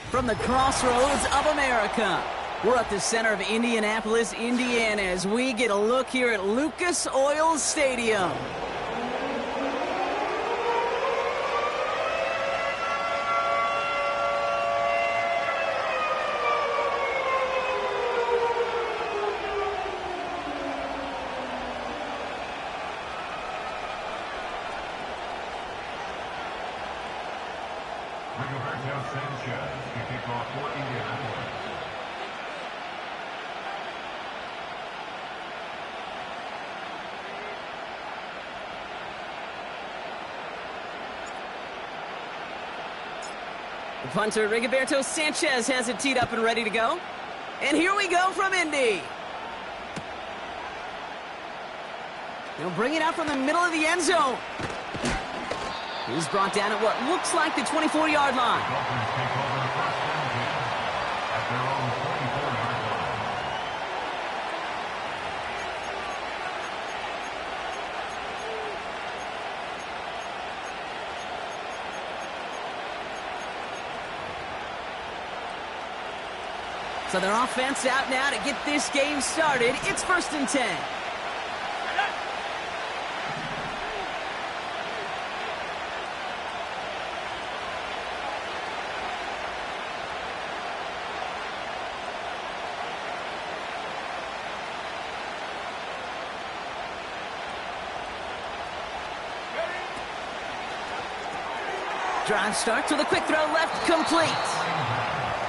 From the crossroads of America, we're at the center of Indianapolis, Indiana, as we get a look here at Lucas Oil Stadium. The punter, Rigoberto Sanchez, has it teed up and ready to go. And here we go from Indy. They'll bring it out from the middle of the end zone. He's brought down at what looks like the 24-yard line. Dolphins take over the first and 10 at their own 24-yard line. So their offense out now to get this game started. It's 1st and 10. Drive starts with a quick throw left, complete.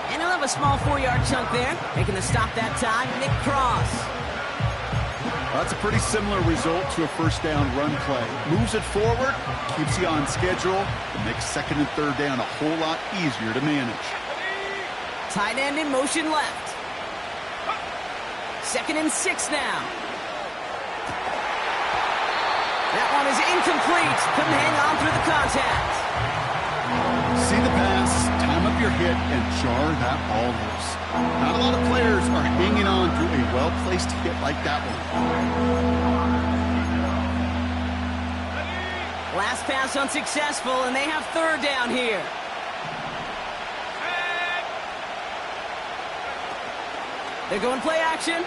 And he'll have a small 4-yard chunk there. Making the stop that time, Nick Cross. That's a pretty similar result to a first down run play. Moves it forward, keeps you on schedule, and makes 2nd and 3rd down a whole lot easier to manage. Tight end in motion left. 2nd and 6 now. That one is incomplete. Couldn't hang on through the contact. See the pass, time up your hit, and jar that ball loose. Not a lot of players are hanging on through a well-placed hit like that one. Last pass unsuccessful, and they have 3rd down here. They're going play action.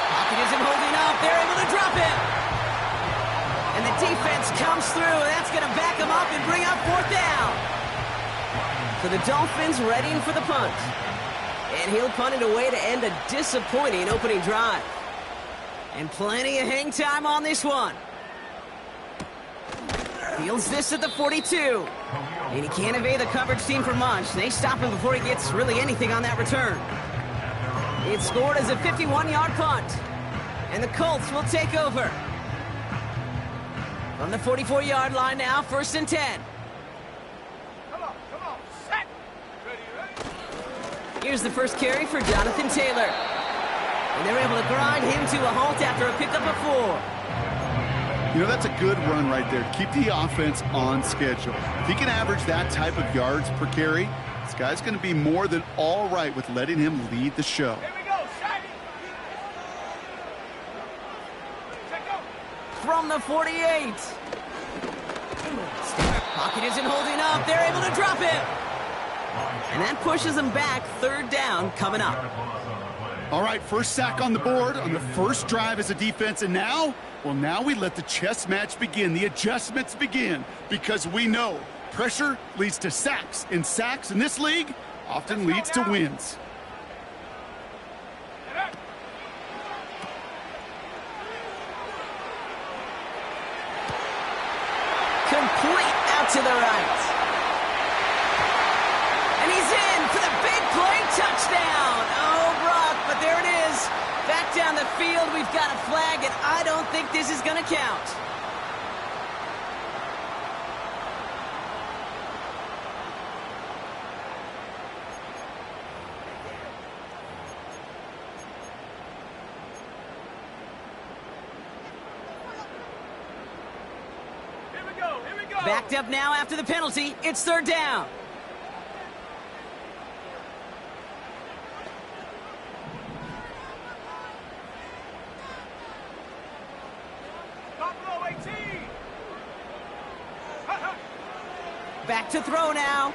Pocket isn't holding up. They're able to drop it. And the defense comes through. That's going to back them up and bring up 4th down. So the Dolphins readying for the punt. And he'll punt it away to end a disappointing opening drive. And plenty of hang time on this one. Fields this at the 42. And he can't evade the coverage team for much. They stop him before he gets really anything on that return. It's scored as a 51-yard punt. And the Colts will take over. From the 44-yard line now, 1st and 10. Come on, set. Ready. Here's the first carry for Jonathan Taylor. And they're able to grind him to a halt after a pickup of 4. You know, that's a good run right there. Keep the offense on schedule. If he can average that type of yards per carry, this guy's going to be more than all right with letting him lead the show. Here we go, set. From the 48. Pocket isn't holding up. They're able to drop it. And that pushes them back. 3rd down coming up. All right, first sack on the board on the first drive as a defense. And now, well, now we let the chess match begin. The adjustments begin because we know pressure leads to sacks. And sacks in this league often leads to wins. Complete out to the right. And he's in for the big play touchdown. Oh, Brock, but there it is. Back down the field, we've got a flag, and I don't think this is going to count. Backed up now after the penalty. It's 3rd down. Back to throw now.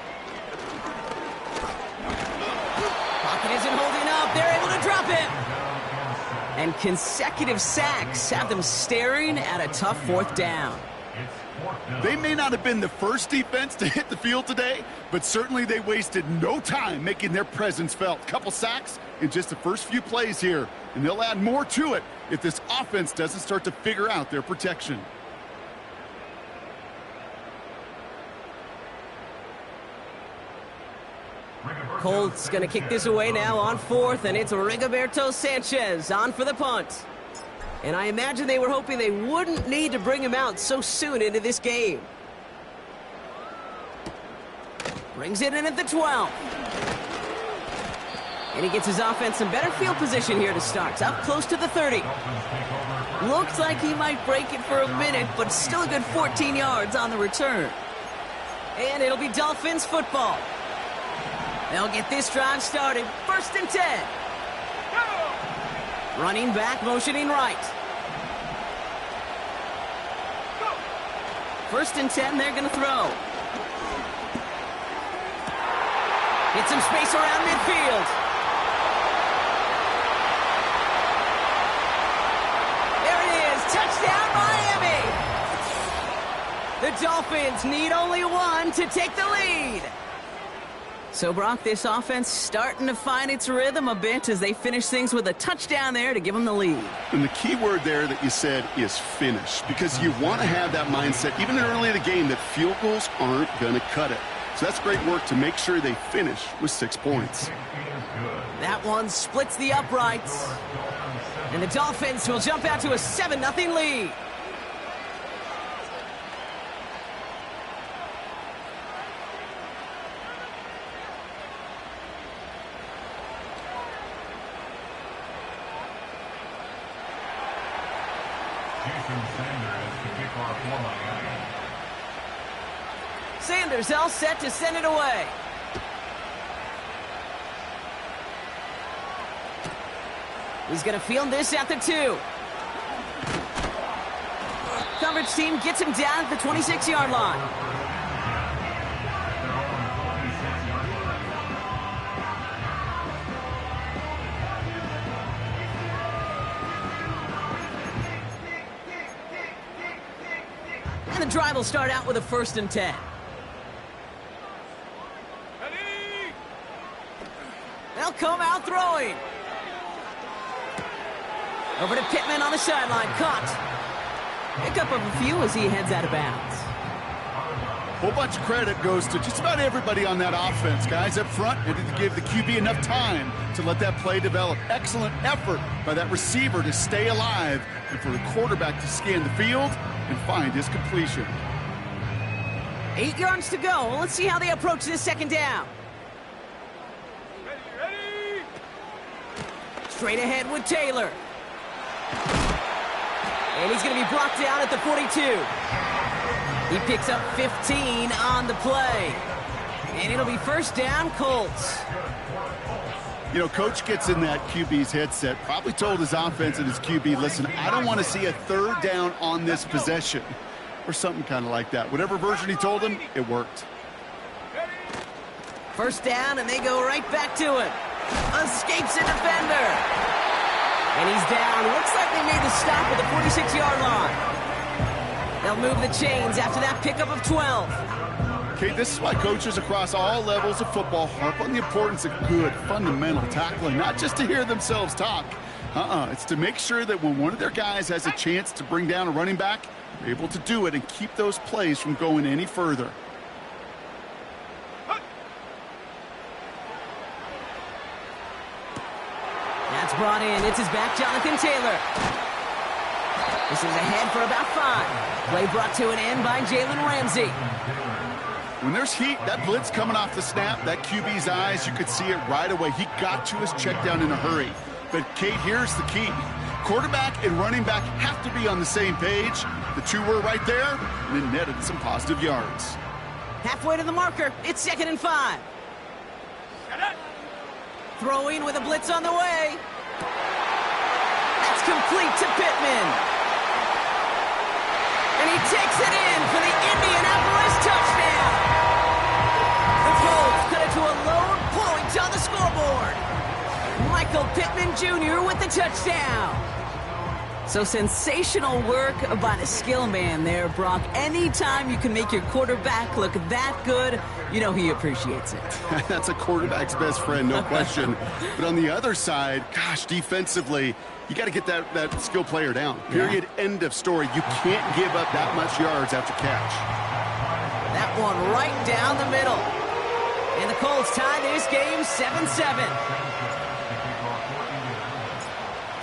Pocket isn't holding up. They're able to drop it. And consecutive sacks have them staring at a tough fourth down. They may not have been the first defense to hit the field today, but certainly they wasted no time making their presence felt. Couple sacks in just the first few plays here, and they'll add more to it if this offense doesn't start to figure out their protection. Colts going to kick this away now on fourth, and it's Rigoberto Sanchez on for the punt. And I imagine they were hoping they wouldn't need to bring him out so soon into this game. Brings it in at the 12. And he gets his offense some better field position here to start. It's up close to the 30. Looks like he might break it for a minute, but still a good 14 yards on the return. And it'll be Dolphins football. They'll get this drive started. 1st and 10. Running back, motioning right. 1st and 10, they're going to throw. Get some space around midfield. There it is, touchdown Miami. The Dolphins need only one to take the lead. So, Brock, this offense starting to find its rhythm a bit as they finish things with a touchdown there to give them the lead. And the key word there that you said is finish, because you want to have that mindset, even early in the game, that field goals aren't going to cut it. So that's great work to make sure they finish with 6 points. That one splits the uprights. And the Dolphins will jump out to a 7-0 lead. Sanders all set to send it away. He's going to field this at the 2. Coverage team gets him down at the 26-yard line. And the drive will start out with a 1st and 10. They'll come out throwing. Over to Pittman on the sideline. Caught. Pickup of a few as he heads out of bounds. A whole bunch of credit goes to just about everybody on that offense. Guys up front needed to give the QB enough time to let that play develop. Excellent effort by that receiver to stay alive and for the quarterback to scan the field and find his completion. 8 yards to go. Let's see how they approach this 2nd down. Ready. Straight ahead with Taylor. And he's going to be blocked down at the 42. He picks up 15 on the play. And it'll be 1st down, Colts. You know, Coach gets in that QB's headset, probably told his offense and his QB, listen, I don't want to see a 3rd down on this possession. Or something kind of like that. Whatever version he told him, it worked. 1st down, and they go right back to it. Escapes a defender. And he's down. Looks like they made the stop at the 46-yard line. They'll move the chains after that pickup of 12. Okay, this is why coaches across all levels of football harp on the importance of good, fundamental tackling, not just to hear themselves talk. It's to make sure that when one of their guys has a chance to bring down a running back, they're able to do it and keep those plays from going any further. That's brought in. It's his back, Jonathan Taylor. This is ahead for about 5. Play brought to an end by Jalen Ramsey. When there's heat, that blitz coming off the snap, that QB's eyes, you could see it right away. He got to his check down in a hurry. But, Kate, here's the key. Quarterback and running back have to be on the same page. The two were right there, and it netted some positive yards. Halfway to the marker. It's 2nd and 5. Throwing with a blitz on the way. That's complete to Pittman. And he takes it in for the Indianapolis touchdown. The Colts cut it to a lone point on the scoreboard. Michael Pittman Jr. with the touchdown. So sensational work by the skill man there, Brock. Anytime you can make your quarterback look that good, you know he appreciates it. That's a quarterback's best friend, no question. But on the other side, gosh, defensively, you got to get that skill player down. Period, end of story. You can't give up that much yards after catch. That one right down the middle. And the Colts tie this game 7-7.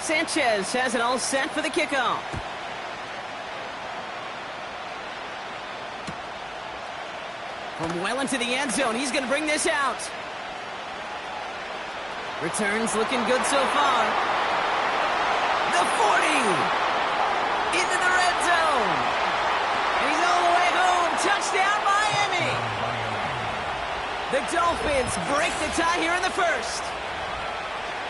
Sanchez has it all set for the kickoff. From well into the end zone, he's going to bring this out. Returns looking good so far. The 40! Into the red zone. And he's all the way home. Touchdown, Miami! The Dolphins break the tie here in the first.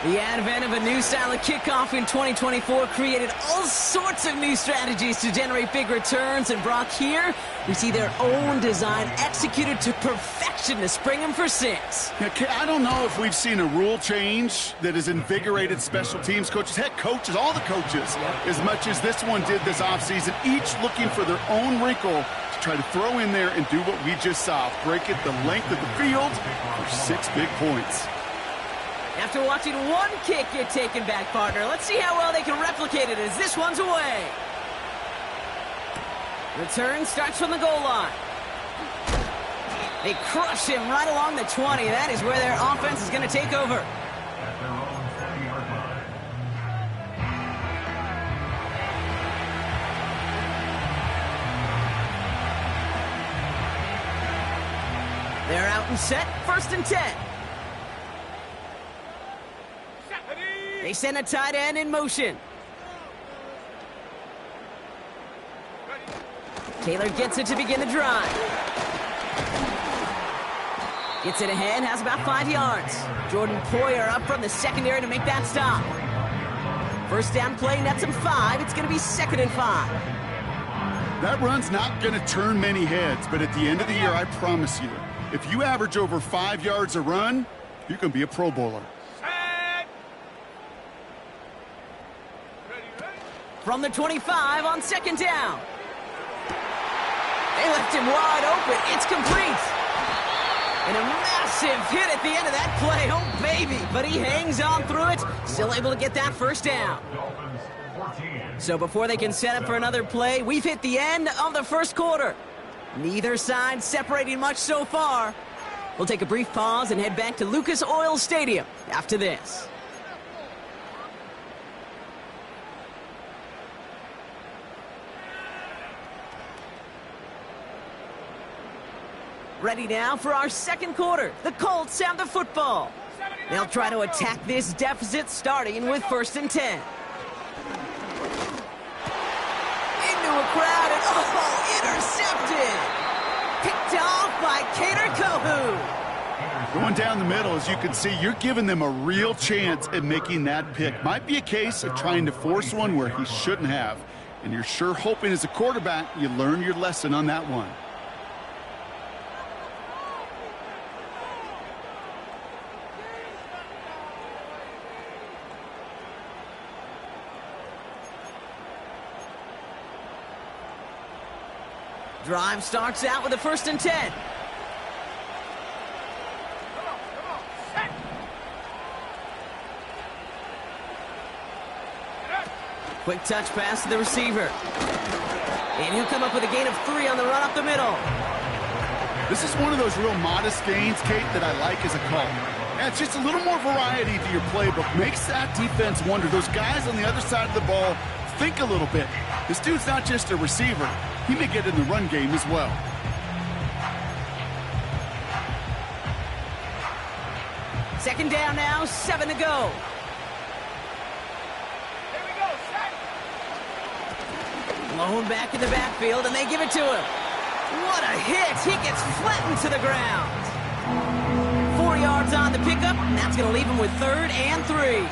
The advent of a new style of kickoff in 2024 created all sorts of new strategies to generate big returns. And Brock, here we see their own design executed to perfection to spring them for 6. Yeah, I don't know if we've seen a rule change that has invigorated special teams coaches, head coaches, all the coaches, as much as this one did this offseason, each looking for their own wrinkle to try to throw in there and do what we just saw, break it the length of the field for 6 big points. After watching one kick get taken back, partner, let's see how well they can replicate it as this one's away. Return starts from the goal line. They crush him right along the 20. That is where their offense is going to take over. At their own 40-yard line. They're out and set, 1st and 10. They send a tight end in motion. Taylor gets it to begin the drive. Gets it ahead, has about 5 yards. Jordan Poyer up from the secondary to make that stop. First down play, nets him 5. It's going to be 2nd and 5. That run's not going to turn many heads, but at the end of the year, I promise you, if you average over 5 yards a run, you're going to be a Pro Bowler. From the 25 on 2nd down. They left him wide open. It's complete. And a massive hit at the end of that play. Oh, baby. But he hangs on through it. Still able to get that first down. So before they can set up for another play, we've hit the end of the first quarter. Neither side separating much so far. We'll take a brief pause and head back to Lucas Oil Stadium after this. Ready now for our second quarter. The Colts have the football. They'll try to attack this deficit starting with 1st and 10. Into a crowd and intercepted. Picked off by Kader Kohu. Going down the middle, as you can see, you're giving them a real chance at making that pick. Might be a case of trying to force one where he shouldn't have. And you're sure hoping as a quarterback you learn your lesson on that one. Drive starts out with a 1st and 10. Quick touch pass to the receiver. And he'll come up with a gain of 3 on the run up the middle. This is one of those real modest gains, Kate, that I like as a call. And it's just a little more variety to your playbook. Makes that defense wonder. Those guys on the other side of the ball think a little bit. This dude's not just a receiver. He may get in the run game as well. Second down now, 7 to go. Here we go, set. Blown back in the backfield, and they give it to him. What a hit! He gets flattened to the ground. 4 yards on the pickup, and that's going to leave him with 3rd and 3.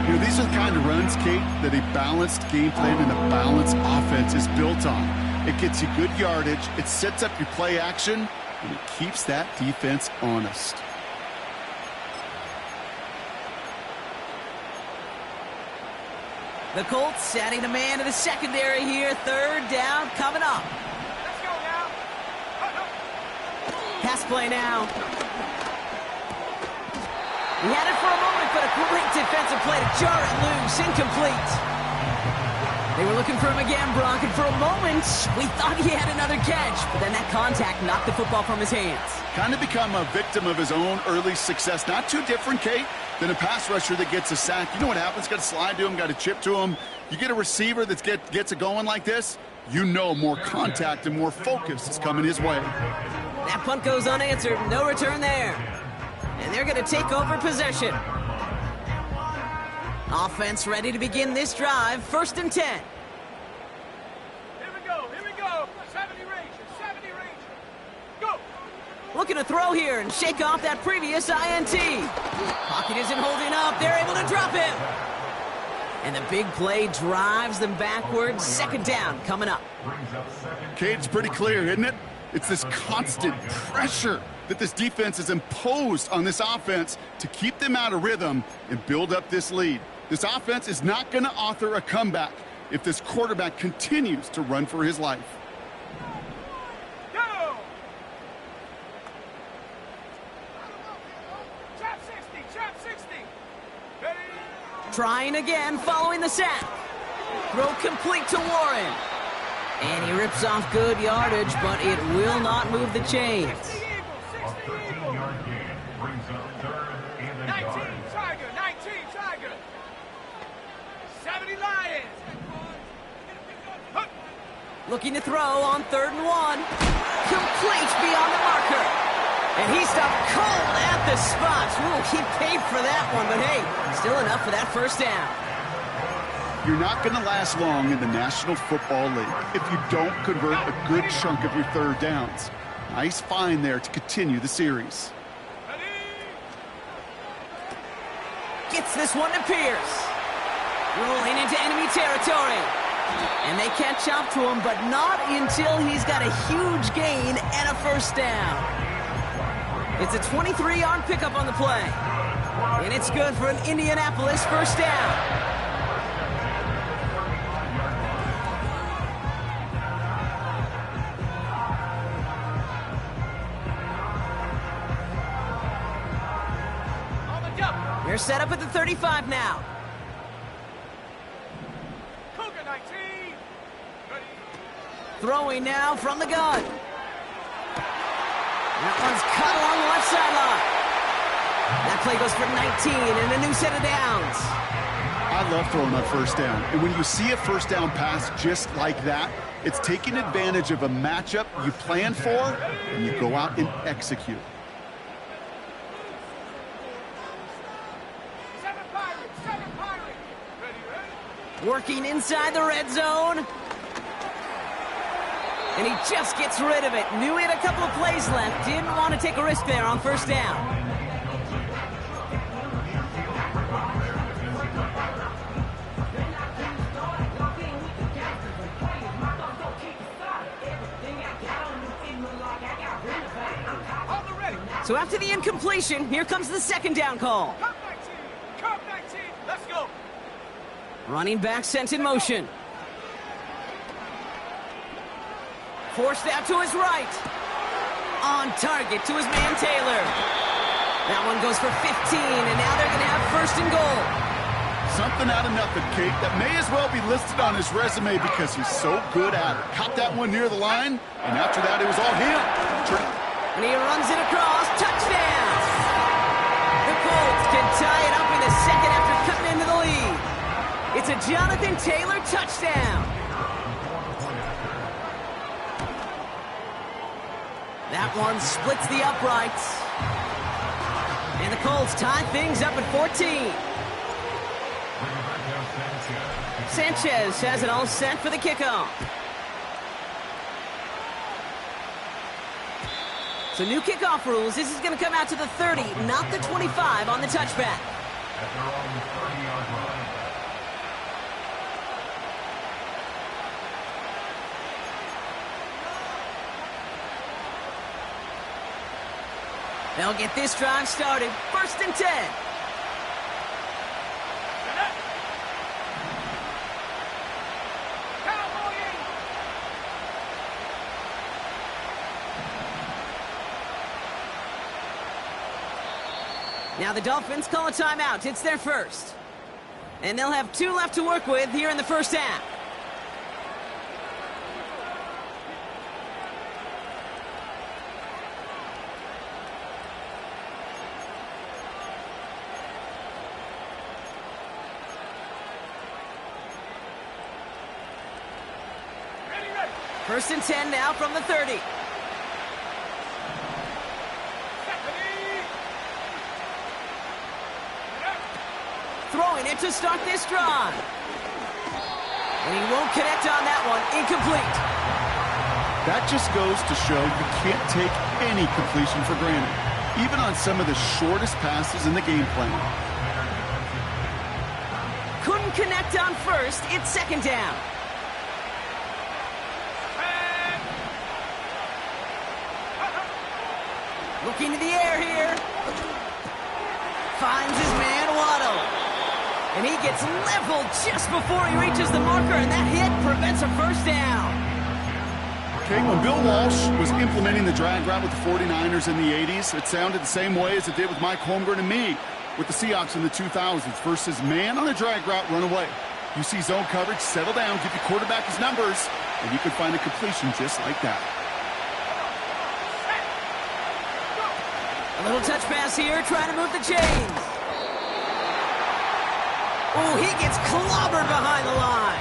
You know, these are the kind of runs, Kate, that a balanced game plan and a balanced offense is built on. It gets you good yardage, it sets up your play action, and it keeps that defense honest. The Colts setting a man in the secondary here. Third down coming up. Let's go now. Pass play now. He had it for a moment, but a great defensive play to jar it loose. Incomplete. They were looking for him again, Brock, and for a moment, we thought he had another catch. But then that contact knocked the football from his hands. Kind of become a victim of his own early success. Not too different, Kate, than a pass rusher that gets a sack. You know what happens? Got to slide to him, got to chip to him. You get a receiver that gets it going like this, you know more contact and more focus is coming his way. That punt goes unanswered. No return there. And they're going to take over possession. Offense ready to begin this drive. 1st and 10. Here we go. 70 range. Go. Looking to throw here and shake off that previous INT. Pocket isn't holding up. They're able to drop him. And the big play drives them backwards. 2nd down coming up. Kate, it's pretty clear, isn't it? It's this constant pressure that this defense has imposed on this offense to keep them out of rhythm and build up this lead. This offense is not going to author a comeback if this quarterback continues to run for his life. Go. Chop 60. Ready. Trying again following the sack. Throw complete to Warren. And he rips off good yardage, but it will not move the chains. 60 A Eagles. 13-yard gain brings up 3rd and a 19 yard. Tiger. 70 Lions. Looking to throw on 3rd and 1. Complete beyond the marker. And he stopped cold at the spot. Ooh, he paid for that one, but hey, still enough for that 1st down. You're not going to last long in the National Football League if you don't convert a good chunk of your 3rd downs. Nice find there to continue the series. Gets this one to Pierce. Rolling into enemy territory. And they catch up to him, but not until he's got a huge gain and a 1st down. It's a 23-yard pickup on the play. And it's good for an Indianapolis 1st down. They're set up at the 35 now. Cougar 19. Ready. Throwing now from the gun. That one's cut along the left sideline. That play goes for 19 and a new set of downs. I love throwing on 1st down. And when you see a 1st down pass just like that, it's taking advantage of a matchup you plan for and you go out and execute. 7 Pirates. Ready. Working inside the red zone. And he just gets rid of it. Knew he had a couple of plays left. Didn't want to take a risk there on 1st down. So after the incompletion, here comes the 2nd down call. Cup 19. Let's go. Running back sent in motion. Forced out to his right. On target to his man Taylor. That one goes for 15, and now they're going to have 1st and goal. Something out of nothing, Kate, that may as well be listed on his resume because he's so good at it. Caught that one near the line, and after that, it was all him. And he runs it across. Touchdown! The Colts can tie it up in the 2nd after cutting into the lead. It's a Jonathan Taylor touchdown. That one splits the uprights. And the Colts tie things up at 14. Sanchez has it all set for the kickoff. So new kickoff rules. This is going to come out to the 30, not the 25 on the touchback. At their own 30-yard line. They'll get this drive started. 1st and 10. Now the Dolphins call a timeout. It's their first. And they'll have 2 left to work with here in the first half. First and 10 now from the 30. Throwing it to start this drive. And he won't connect on that one. Incomplete. That just goes to show you can't take any completion for granted, even on some of the shortest passes in the game plan. Couldn't connect on first. It's second down. Looking to the air here. Finds his man, Waddle. And he gets leveled just before he reaches the marker, and that hit prevents a first down. Okay, when Bill Walsh was implementing the drag route with the 49ers in the 80s, it sounded the same way as it did with Mike Holmgren and me with the Seahawks in the 2000s versus man on the drag route, run away. You see zone coverage, settle down, give your quarterback his numbers, and you can find a completion just like that. A little touch pass here, trying to move the chains. Oh, he gets clobbered behind the line.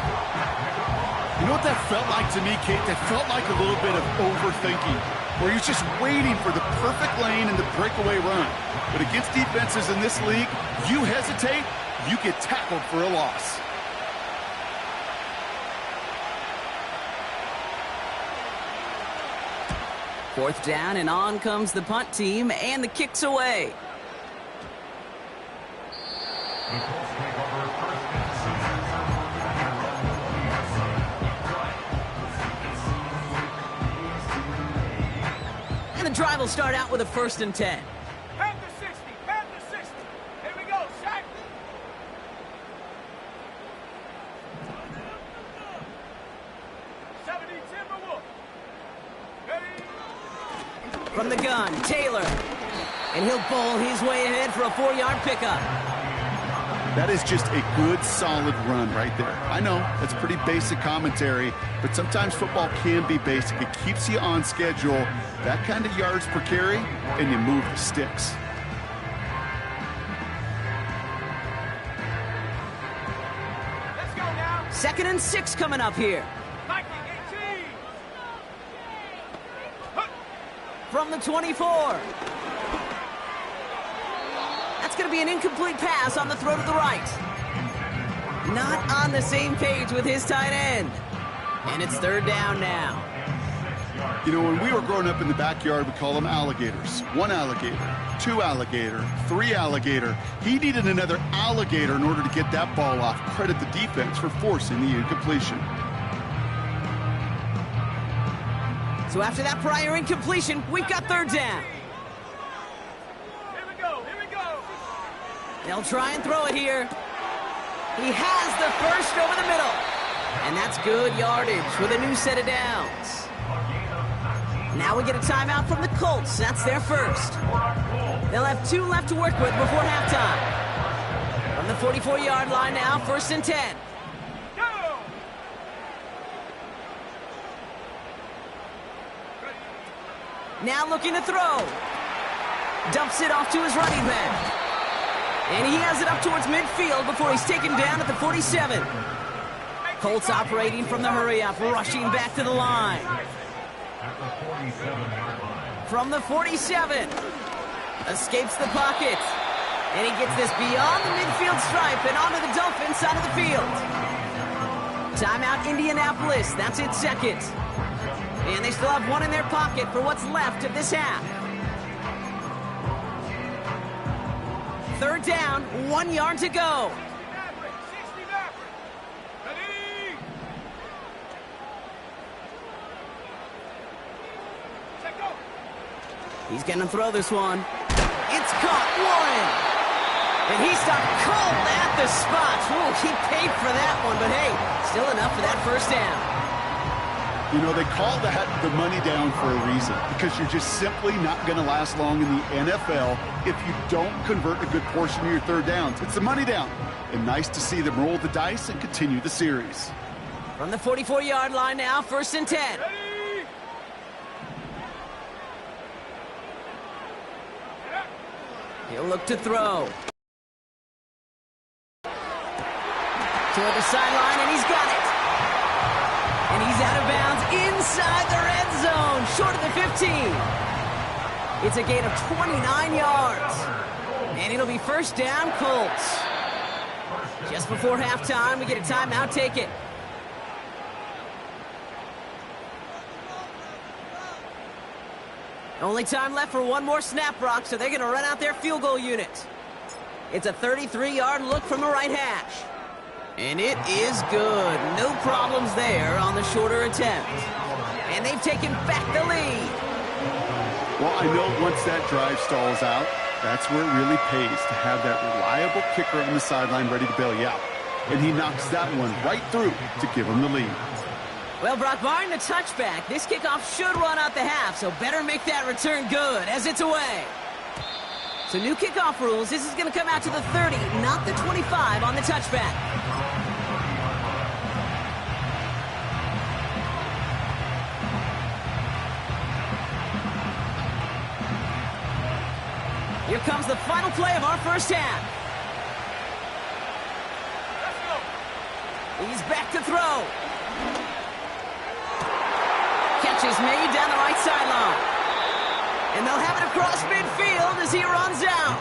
You know what that felt like to me, Kate? That felt like a little bit of overthinking, where he was just waiting for the perfect lane and the breakaway run. But against defenses in this league, you hesitate, you get tackled for a loss. Fourth down, and on comes the punt team, and the kick's away. The Colts take over first and 6. And the drive will start out with a first and 10. Panther 60, Panther 60. Here we go, Shaq. From the gun, Taylor. And he'll bowl his way ahead for a 4-yard pickup. That is just a good, solid run right there. I know, that's pretty basic commentary, but sometimes football can be basic. It keeps you on schedule, that kind of yards per carry, and you move the sticks. Let's go now. 2nd and 6 coming up here. 19, 18. From the 24. That's going to be an incomplete pass on the throw to the right. Not on the same page with his tight end. And it's 3rd down now. You know, when we were growing up in the backyard, we call them alligators. 1 alligator, 2 alligator, 3 alligator. He needed another alligator in order to get that ball off. Credit the defense for forcing the incompletion. So after that prior incompletion, we've got 3rd down. Here we go, here we go. They'll try and throw it here. He has the first over the middle. And that's good yardage with a new set of downs. Now we get a timeout from the Colts. That's their first. They'll have 2 left to work with before halftime. From the 44-yard line now, 1st and 10. Go! Now looking to throw. Dumps it off to his running back. And he has it up towards midfield before he's taken down at the 47. Colts operating from the hurry-up, rushing back to the line. At the 47-yard line. From the 47. Escapes the pocket. And he gets this beyond the midfield stripe and onto the Dolphins side of the field. Timeout Indianapolis. That's its 2nd. And they still have 1 in their pocket for what's left of this half. 3rd down, 1 yard to go. 60 Maverick. Ready? Check go. He's going to throw this one. It's caught, Warren. And he stopped cold at the spot. Ooh, he paid for that one, but hey, still enough for that first down. You know, they call that the money down for a reason, because you're just simply not going to last long in the NFL if you don't convert a good portion of your third downs. It's the money down. And nice to see them roll the dice and continue the series. From the 44-yard line now, 1st and 10. Ready? He'll look to throw. Toward the sideline, and he's got it. And he's out of bounds inside the red zone, short of the 15. It's a gain of 29 yards. And it'll be 1st down, Colts. Just before halftime, we get a timeout. Take it. Only time left for one more snap, Brock, so they're going to run out their field goal unit. It's a 33-yard look from the right hash. And it is good. No problems there on the shorter attempt. And they've taken back the lead. Well, I know once that drive stalls out, that's where it really pays to have that reliable kicker on the sideline ready to bail you out. And he knocks that one right through to give him the lead. Well, Brock, barring the touchback, this kickoff should run out the half, so better make that return good as it's away. So new kickoff rules. This is going to come out to the 30, not the 25 on the touchback. Here comes the final play of our first half. He's back to throw. Catch is made down the right sideline. And they'll have it across midfield as he runs out.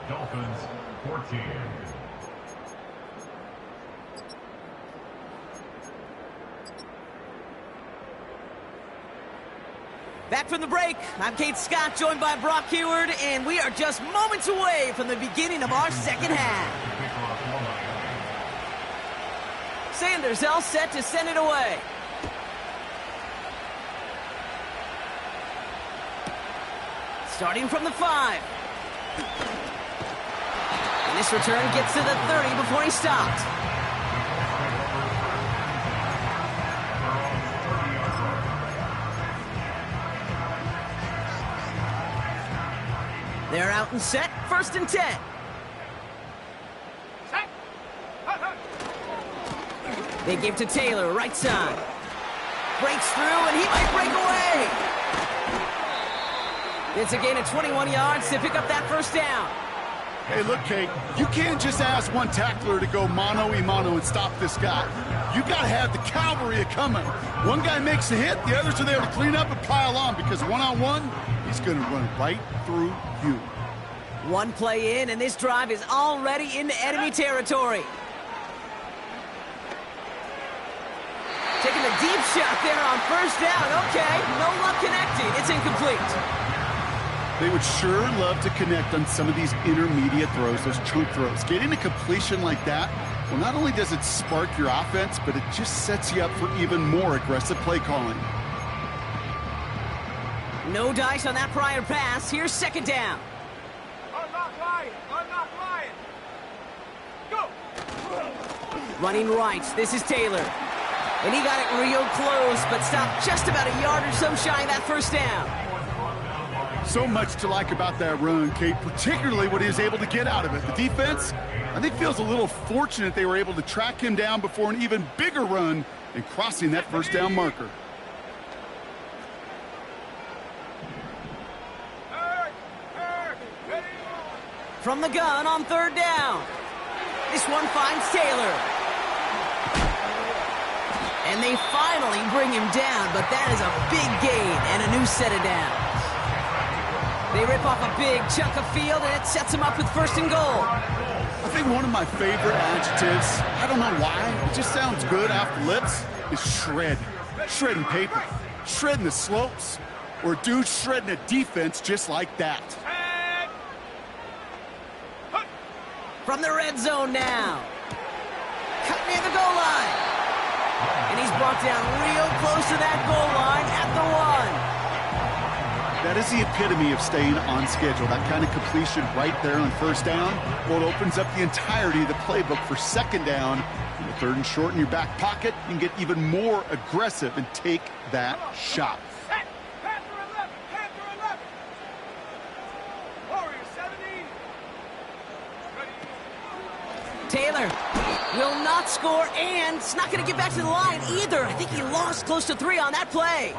Dolphins 14. Back from the break, I'm Kate Scott, joined by Brock Heward, and we are just moments away from the beginning of our second half. Sanders all set to send it away. Starting from the 5. And this return gets to the 30 before he stopped. They're out and set, 1st and 10. Set. Hut, hut. They give to Taylor, right side. Breaks through, and he might break away. It's a gain of 21 yards to pick up that 1st down. Hey, look, Kate, you can't just ask one tackler to go mano-a-mano and stop this guy. You got to have the cavalry coming. One guy makes a hit, the others are there to clean up and pile on, because one-on-one, he's going to run right through you. One play in, and this drive is already into enemy territory. Taking a deep shot there on 1st down. Okay, no luck connecting. It's incomplete. They would sure love to connect on some of these intermediate throws, those chunk throws. Getting a completion like that, well, not only does it spark your offense, but it just sets you up for even more aggressive play calling. No dice on that prior pass. Here's 2nd down. Unlock Lion. Unlock Lion. Go. Running right. This is Taylor. And he got it real close, but stopped just about a yard or so shy of that 1st down. So much to like about that run, Kate, particularly what he was able to get out of it. The defense, I think, feels a little fortunate they were able to track him down before an even bigger run and crossing that 1st down marker. Ready. From the gun on 3rd down. This one finds Taylor. And they finally bring him down, but that is a big gain and a new set of downs. They rip off a big chunk of field, and it sets them up with 1st and goal. I think one of my favorite adjectives, I don't know why, it just sounds good off the lips, is shred. Shredding paper, shredding the slopes, or a dude shredding a defense just like that. And hut. From the red zone now. Cut near the goal line. And he's brought down real close to that goal line at the 1. That is the epitome of staying on schedule. That kind of completion right there on 1st down, well, it opens up the entirety of the playbook for 2nd down. And the 3rd and short in your back pocket, you can get even more aggressive and take that shot. Set. Panther 11. Panther 11. Warrior 17. Ready. Taylor will not score, and it's not going to get back to the line either. I think he lost close to 3 on that play.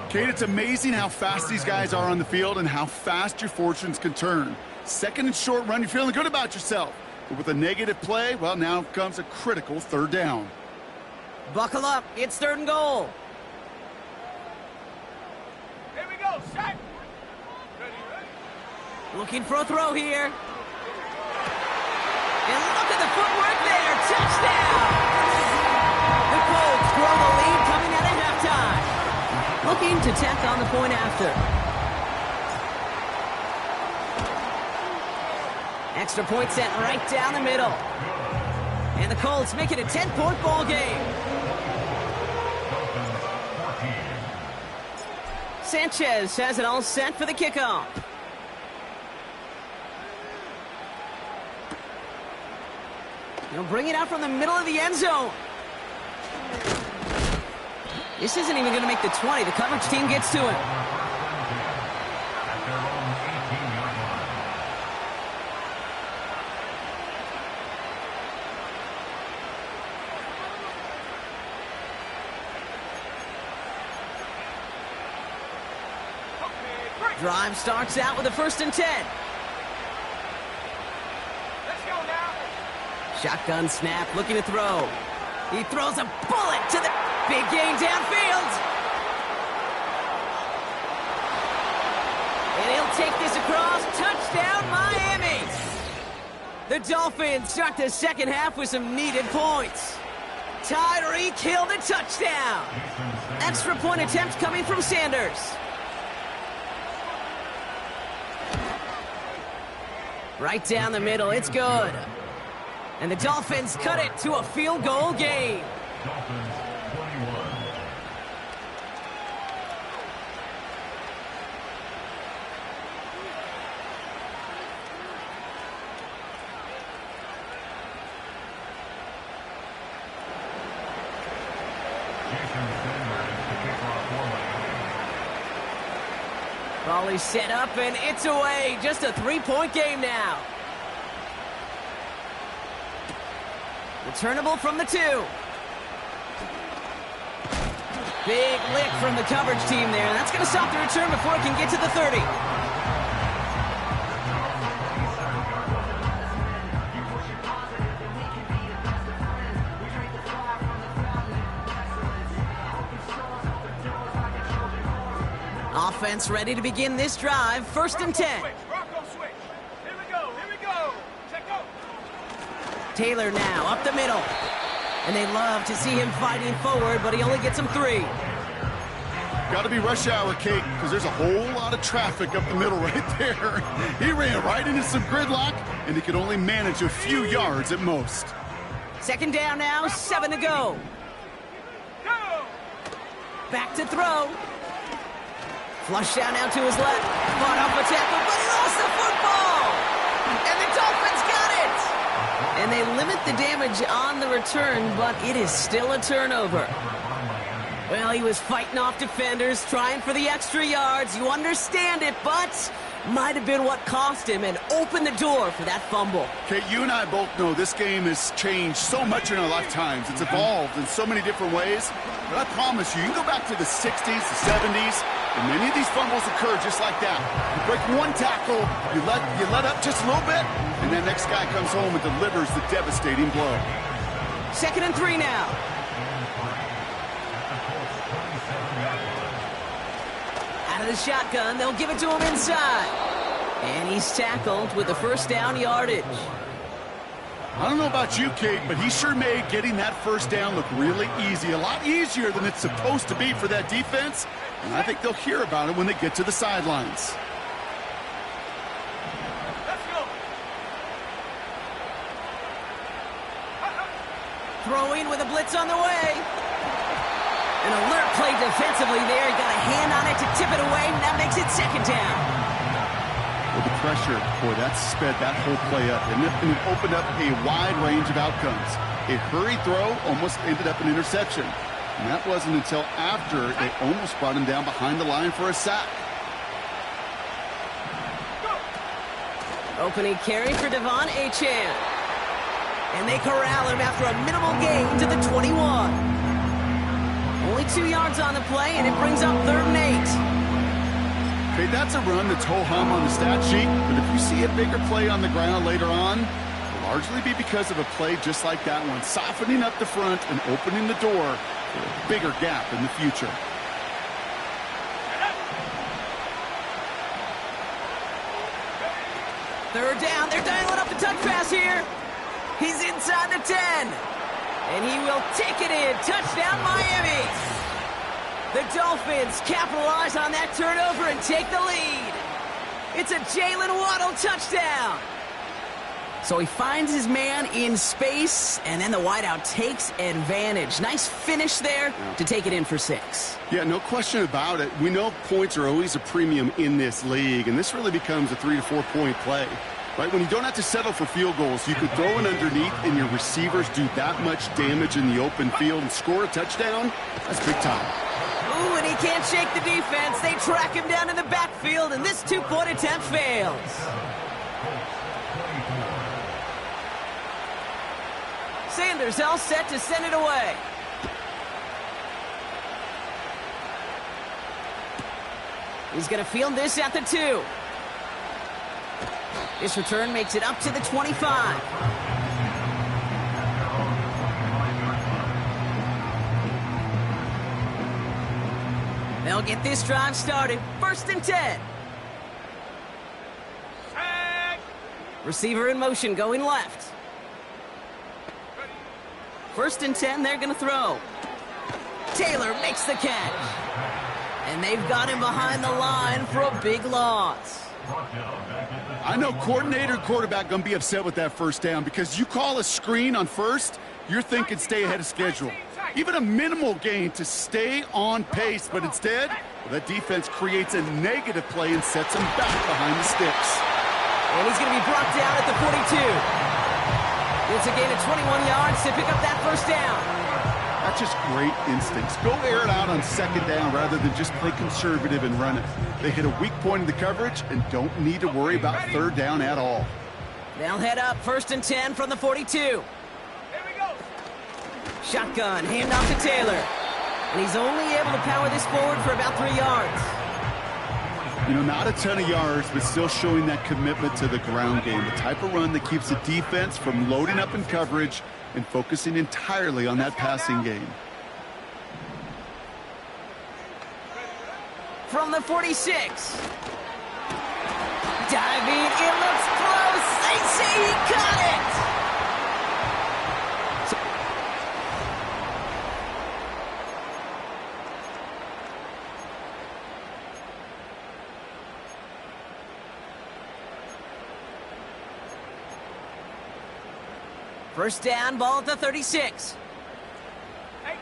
Kate, it's amazing how fast these guys are on the field and how fast your fortunes can turn. 2nd and short run, you're feeling good about yourself. But with a negative play, well, now comes a critical 3rd down. Buckle up. It's 3rd and goal. Here we go. Set. Ready, ready. Looking for a throw here. And look at the footwork there. Touchdown! The Colts grow the lead coming out of halftime. Looking to tack on the point after. Extra point sent right down the middle. And the Colts make it a 10-point ball game. Sanchez has it all set for the kickoff. He'll bring it out from the middle of the end zone. This isn't even going to make the 20. The coverage team gets to him. Drive starts out with a 1st and 10. Let's go now. Shotgun snap, looking to throw. He throws a bullet to the big gain downfield. And he'll take this across. Touchdown, Miami. The Dolphins start the 2nd half with some needed points. Tyreek Hill the touchdown. Extra point attempt coming from Sanders. Right down the middle, it's good. And the Dolphins cut it to a field goal game. Dolphins 21. Ball is set up and it's away. Just a 3-point game now. Returnable from the 2. Big lick from the coverage team there. That's going to stop the return before it can get to the 30. Offense ready to begin this drive. 1st and 10. Rocco switch. Here we go. Here we go. Check out. Taylor now up the middle. And they love to see him fighting forward, but he only gets him 3. Got to be rush hour, Kate, because there's a whole lot of traffic up the middle right there. He ran right into some gridlock, and he could only manage a few yards at most. 2nd down now, 7 to go. Go. Back to throw. Flush down now to his left. Fought off a tackle, but he lost the football. And the Dolphins got it. And they limit the damage on the return, but it is still a turnover. Well, he was fighting off defenders, trying for the extra yards. You understand it, but might have been what cost him and opened the door for that fumble. Kate, you and I both know this game has changed so much in our lifetimes. It's evolved in so many different ways. But I promise you, you can go back to the 60s, the 70s, and many of these fumbles occur just like that. You break one tackle, you let up just a little bit, and that next guy comes home and delivers the devastating blow. 2nd and 3 now. Out of the shotgun, they'll give it to him inside. And he's tackled with the 1st down yardage. I don't know about you, Kate, but he sure made getting that 1st down look really easy. A lot easier than it's supposed to be for that defense. And I think they'll hear about it when they get to the sidelines. Let's go. Throwing with a blitz on the way. An alert play defensively there. He got a hand on it to tip it away, and that makes it 2nd down. But the pressure, boy, that sped that whole play up. And it opened up a wide range of outcomes. A hurried throw almost ended up an interception. And that wasn't until after they almost brought him down behind the line for a sack. Opening carry for Devon Achane. And they corral him after a minimal gain to the 21. Only 2 yards on the play, and it brings up 3rd and 8. Okay, that's a run that's ho-hum on the stat sheet, but if you see a bigger play on the ground later on, it'll largely be because of a play just like that one, softening up the front and opening the door for a bigger gap in the future. Third down, they're dialing up the touch pass here. He's inside the 10. And he will take it in. Touchdown, Miami. The Dolphins capitalize on that turnover and take the lead. It's a Jalen Waddle touchdown. So he finds his man in space, and then the wideout takes advantage. Nice finish there to take it in for 6. Yeah, no question about it. We know points are always a premium in this league, and this really becomes a 3 to 4 point play. Right, when you don't have to settle for field goals, you could throw it underneath and your receivers do that much damage in the open field and score a touchdown. That's big time. Ooh, and he can't shake the defense. They track him down in the backfield, and this 2-point attempt fails. Sanders all set to send it away. He's going to field this at the 2. This return makes it up to the 25. They'll get this drive started. 1st and 10. Receiver in motion going left. 1st and 10, they're going to throw. Taylor makes the catch. And they've got him behind the line for a big loss. I know coordinator and quarterback going to be upset with that 1st down because you call a screen on 1st, you're thinking stay ahead of schedule. Even a minimal gain to stay on pace, but instead, well, that defense creates a negative play and sets him back behind the sticks. And he's going to be brought down at the 42. It's a gain of 21 yards to pick up that 1st down. That's just great instincts. Go air it out on 2nd down rather than just play conservative and run it. They hit a weak point in the coverage and don't need to worry about 3rd down at all. They'll head up 1st and 10 from the 42. Here we go. Shotgun, handoff to Taylor. And he's only able to power this forward for about 3 yards. You know, not a ton of yards, but still showing that commitment to the ground game. The type of run that keeps the defense from loading up in coverage and focusing entirely on that passing game. From the 46. Diving, it looks close. They say he caught it. First down, ball at the 36. 18,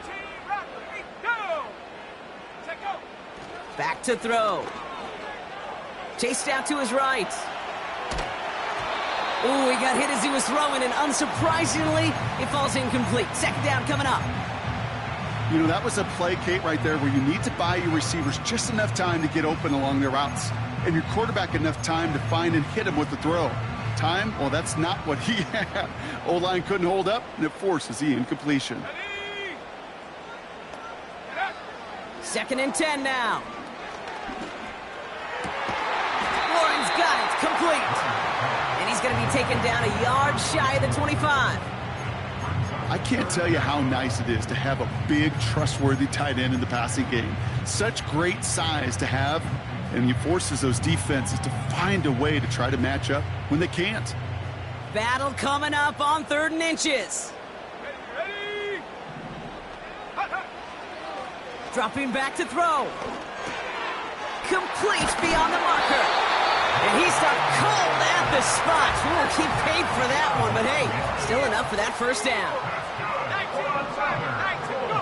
rock, 8, go. Set go. Back to throw. Chased out to his right. Ooh, he got hit as he was throwing, and unsurprisingly, it falls incomplete. 2nd down coming up. You know, that was a play, Kate, right there where you need to buy your receivers just enough time to get open along their routes, and your quarterback enough time to find and hit him with the throw. Time, well, that's not what he had. O-line couldn't hold up, and it forces the incompletion. 2nd and 10 now. Warren's got it, complete. And he's going to be taken down a yard shy of the 25. I can't tell you how nice it is to have a big, trustworthy tight end in the passing game. Such great size to have, and he forces those defenses to find a way to try to match up when they can't. Battle coming up on 3rd and inches. Ready? Dropping back to throw. Complete beyond the marker. And he stopped cold at the spot. We'll keep paid for that one, but hey, still enough for that 1st down. 19, go.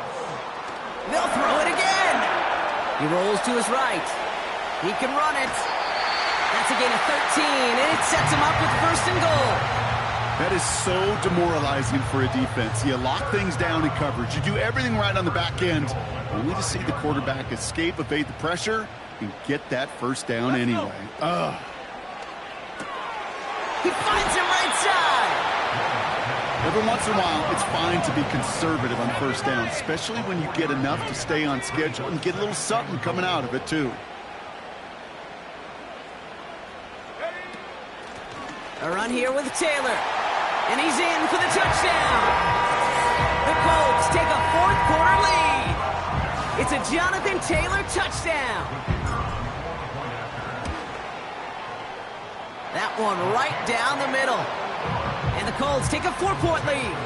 They'll throw it again. He rolls to his right. He can run it. That's a gain of 13, and it sets him up with first and goal. That is so demoralizing for a defense. You lock things down in coverage. You do everything right on the back end, only to see the quarterback escape, evade the pressure, and get that first down anyway. Ugh. He finds him right side. Every once in a while, it's fine to be conservative on first down, especially when you get enough to stay on schedule and get a little something coming out of it, too. A run here with Taylor. And he's in for the touchdown. The Colts take a fourth quarter lead. It's a Jonathan Taylor touchdown. That one right down the middle. And the Colts take a 4-point lead.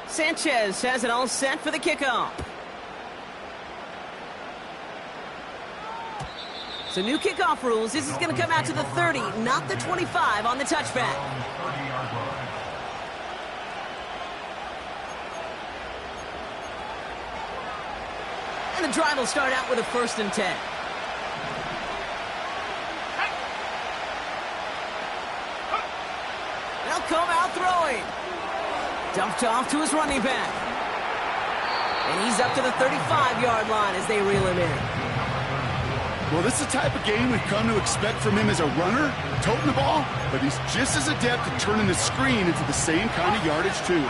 Sanchez has it all set for the kickoff. So new kickoff rules. This is going to come out to the 30, not the 25 on the touchback. And the drive will start out with a 1st and 10. They'll come out throwing. Dumped off to his running back. And he's up to the 35-yard line as they reel him in. Well, this is the type of game we've come to expect from him as a runner, toting the ball, but he's just as adept at turning the screen into the same kind of yardage, too.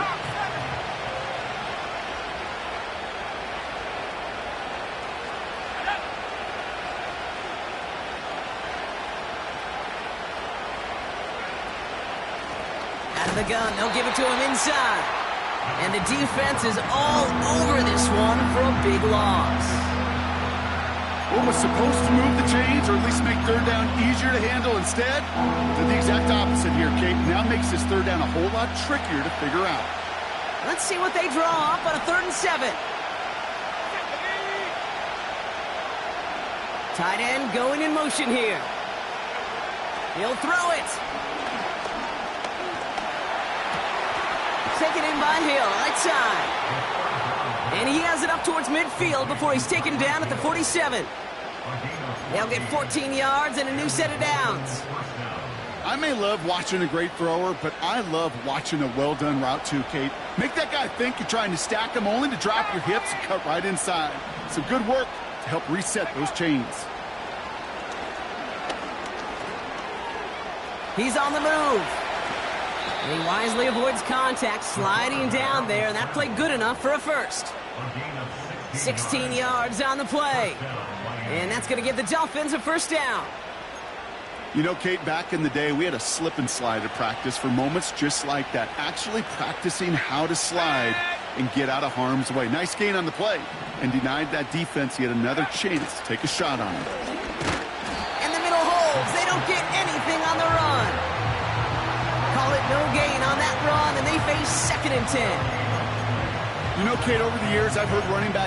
Out of the gun, they'll give it to him inside. And the defense is all over this one for a big loss. What was supposed to move the chains, or at least make third down easier to handle instead, did the exact opposite here, Kate. Now makes this third down a whole lot trickier to figure out. Let's see what they draw up on a 3rd and 7. Tight end going in motion here. He'll throw it. Taken in by Hill, right side. And he has it up towards midfield before he's taken down at the 47. They'll get 14 yards and a new set of downs. I may love watching a great thrower, but I love watching a well-done route too, Kate. Make that guy think you're trying to stack him only to drop your hips and cut right inside. Some good work to help reset those chains. He's on the move. And he wisely avoids contact, sliding down there, and that played good enough for a first. 16 yards on the play. And that's going to give the Dolphins a first down. You know, Kate, back in the day, we had a slip and slide at practice for moments just like that. Actually practicing how to slide and get out of harm's way. Nice gain on the play, and denied that defense yet another chance to take a shot on him. And the middle holds. They don't get anything on the run. Call it no gain on that run, and they face 2nd and 10. You know, Kate, over the years, I've heard running back